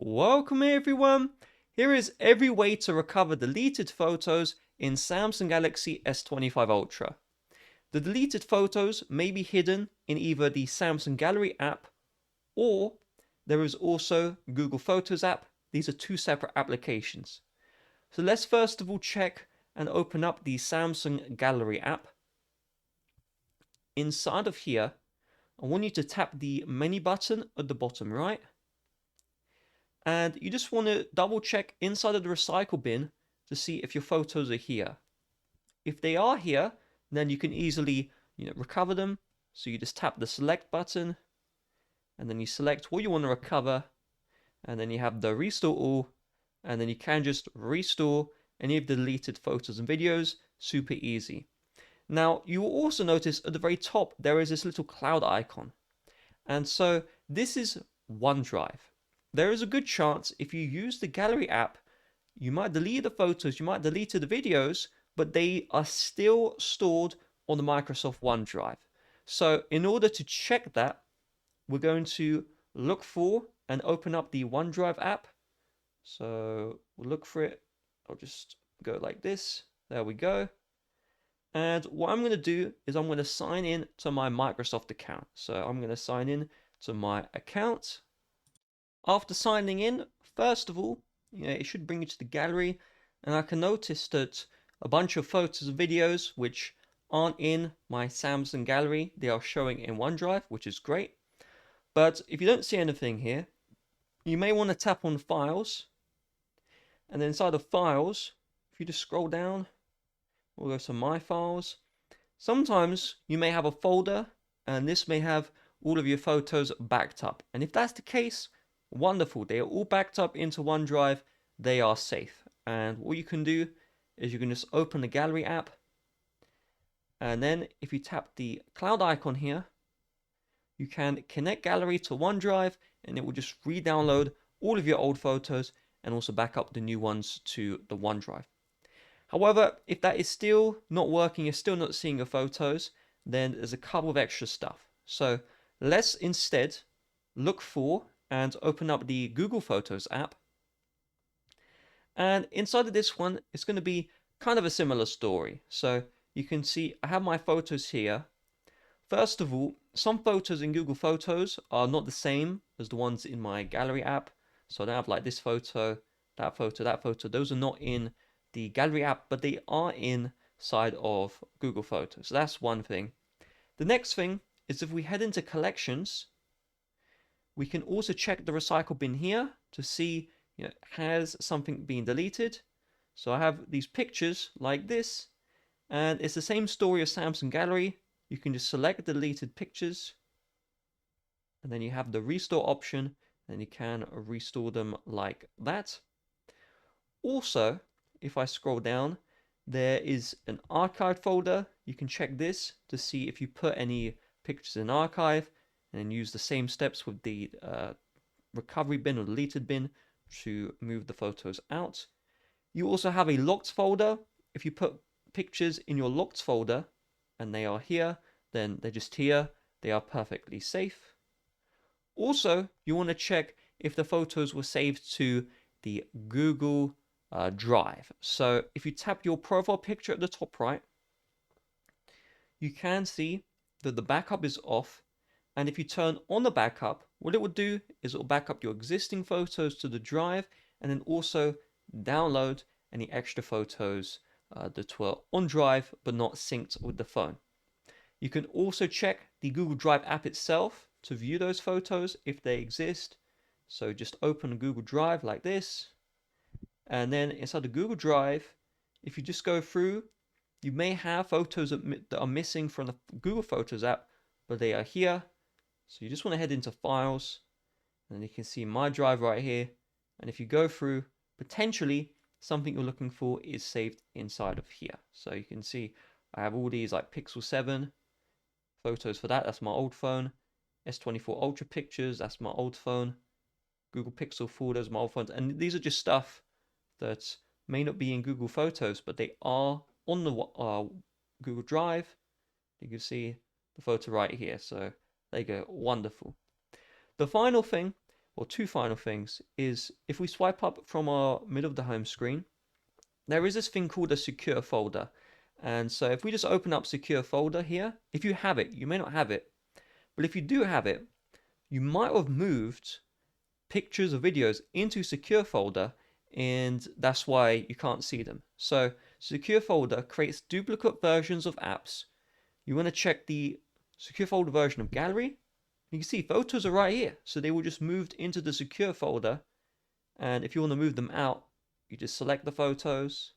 Welcome everyone! Here is every way to recover deleted photos in Samsung Galaxy S25 Ultra. The deleted photos may be hidden in either the Samsung Gallery app or there is also Google Photos app. These are two separate applications. So let's first of all check and open up the Samsung Gallery app. Inside of here, I want you to tap the menu button at the bottom right. And you just want to double check inside of the recycle bin to see if your photos are here. If they are here, then you can easily recover them. So you just tap the select button and then you select what you want to recover, and then you have the restore all, and then you can just restore any of the deleted photos and videos. Super easy. Now you will also notice at the very top there is this little cloud icon, and so this is OneDrive. There is a good chance if you use the Gallery app, you might delete the photos, you might delete the videos, but they are still stored on the Microsoft OneDrive. So in order to check that, we're going to look for and open up the OneDrive app. So we'll look for it. I'll just go like this. There we go. And what I'm going to do is I'm going to sign in to my Microsoft account. So I'm going to sign in to my account. After signing in, first of all, it should bring you to the gallery, and I can notice that a bunch of photos and videos which aren't in my Samsung Gallery, they are showing in OneDrive, which is great. But if you don't see anything here, you may want to tap on Files, and then inside of Files, if you just scroll down, we'll go to My Files. Sometimes you may have a folder, and this may have all of your photos backed up. And if that's the case, wonderful, they are all backed up into OneDrive, they are safe. And what you can do is you can just open the Gallery app, and then if you tap the cloud icon here, you can connect Gallery to OneDrive, and it will just re-download all of your old photos and also back up the new ones to the OneDrive. However, if that is still not working, you're still not seeing your photos, then there's a couple of extra stuff. So let's instead look for and open up the Google Photos app. And inside of this one, it's going to be kind of a similar story. So you can see I have my photos here. First of all, some photos in Google Photos are not the same as the ones in my Gallery app. So I don't have like this photo, that photo, that photo. Those are not in the Gallery app, but they are inside of Google Photos. So that's one thing. The next thing is if we head into Collections, we can also check the recycle bin here to see, has something been deleted. So I have these pictures like this, and it's the same story as Samsung Gallery. You can just select the deleted pictures, and then you have the restore option, and you can restore them like that. Also, if I scroll down, there is an archive folder. You can check this to see if you put any pictures in archive, and then use the same steps with the recovery bin or deleted bin to move the photos out. You also have a locked folder. If you put pictures in your locked folder and they are here, then they're just here. They are perfectly safe. Also, you want to check if the photos were saved to the Google Drive. So if you tap your profile picture at the top right, you can see that the backup is off. And if you turn on the backup, what it will do is it will back up your existing photos to the drive, and then also download any extra photos that were on drive but not synced with the phone. You can also check the Google Drive app itself to view those photos if they exist. So just open Google Drive like this, and then inside the Google Drive, if you just go through, you may have photos that are missing from the Google Photos app, but they are here. So you just want to head into Files, and you can see my drive right here. And if you go through, potentially something you're looking for is saved inside of here. So you can see I have all these like Pixel 7 photos for that. That's my old phone. S24 Ultra pictures. That's my old phone. Google Pixel 4, those are my old phones. And these are just stuff that may not be in Google Photos, but they are on the Google Drive. You can see the photo right here. So there you go, wonderful. The final thing or two final things, is if we swipe up from our middle of the home screen, there is this thing called a secure folder. And so if we just open up secure folder here, if you have it, you may not have it, but if you do have it, you might have moved pictures or videos into secure folder, and that's why you can't see them. So secure folder creates duplicate versions of apps. You want to check the secure folder version of gallery. You can see photos are right here, so they will just moved into the secure folder. And if you want to move them out, you just select the photos,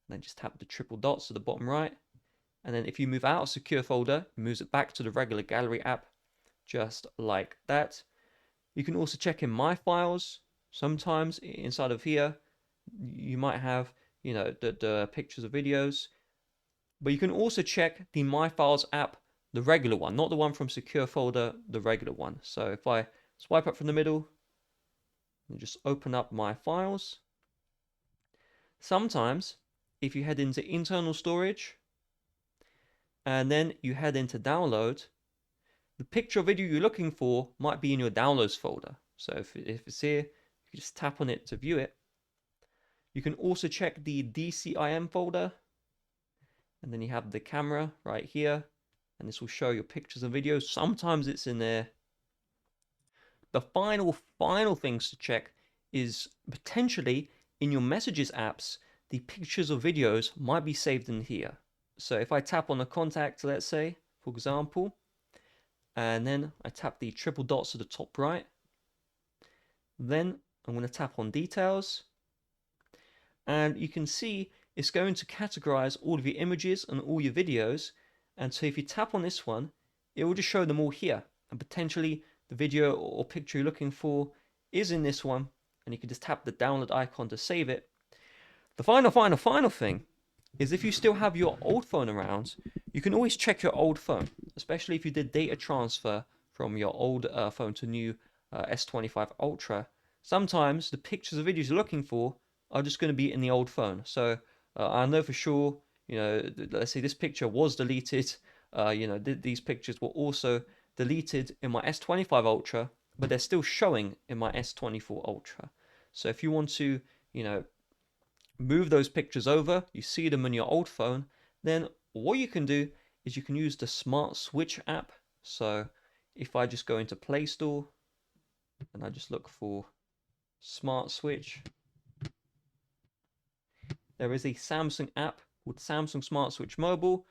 and then just tap the triple dots to the bottom right. And then if you move out of secure folder, it moves it back to the regular gallery app, just like that. You can also check in My Files. Sometimes inside of here, you might have, the pictures or videos. But you can also check the My Files app, the regular one, not the one from secure folder, the regular one. So if I swipe up from the middle and just open up My Files, sometimes if you head into internal storage and then you head into download, the picture or video you're looking for might be in your downloads folder. So if it's here, you just tap on it to view it. You can also check the DCIM folder, and then you have the camera right here, and this will show your pictures and videos. Sometimes it's in there. The final things to check is potentially in your messages apps, the pictures or videos might be saved in here. So if I tap on the contact, let's say, for example, and then I tap the triple dots to the top right, then I'm going to tap on details, and you can see it's going to categorize all of your images and all your videos. And so if you tap on this one, it will just show them all here, and potentially the video or picture you're looking for is in this one, and you can just tap the download icon to save it. The final thing is if you still have your old phone around, you can always check your old phone, especially if you did data transfer from your old phone to new S25 Ultra. Sometimes the pictures or videos you're looking for are just going to be in the old phone. So I know for sure, let's say this picture was deleted. These pictures were also deleted in my S25 Ultra, but they're still showing in my S24 Ultra. So if you want to, move those pictures over, you see them in your old phone, then what you can do is you can use the Smart Switch app. So if I just go into Play Store and I just look for Smart Switch, there is a Samsung app called Samsung Smart Switch Mobile.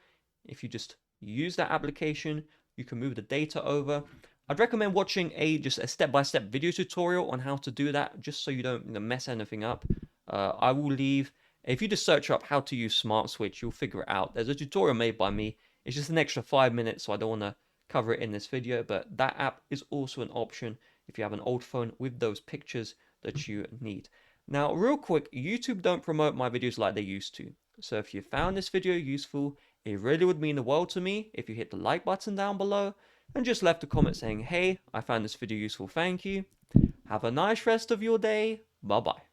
If you just use that application, you can move the data over. I'd recommend watching just a step-by-step video tutorial on how to do that, just so you don't mess anything up. I will leave, if you just search up how to use Smart Switch, you'll figure it out. There's a tutorial made by me. It's just an extra 5 minutes, so I don't want to cover it in this video, but that app is also an option if you have an old phone with those pictures that you need. Now, real quick, YouTube don't promote my videos like they used to. So if you found this video useful, it really would mean the world to me if you hit the like button down below and just left a comment saying, hey, I found this video useful, thank you. Have a nice rest of your day. Bye-bye.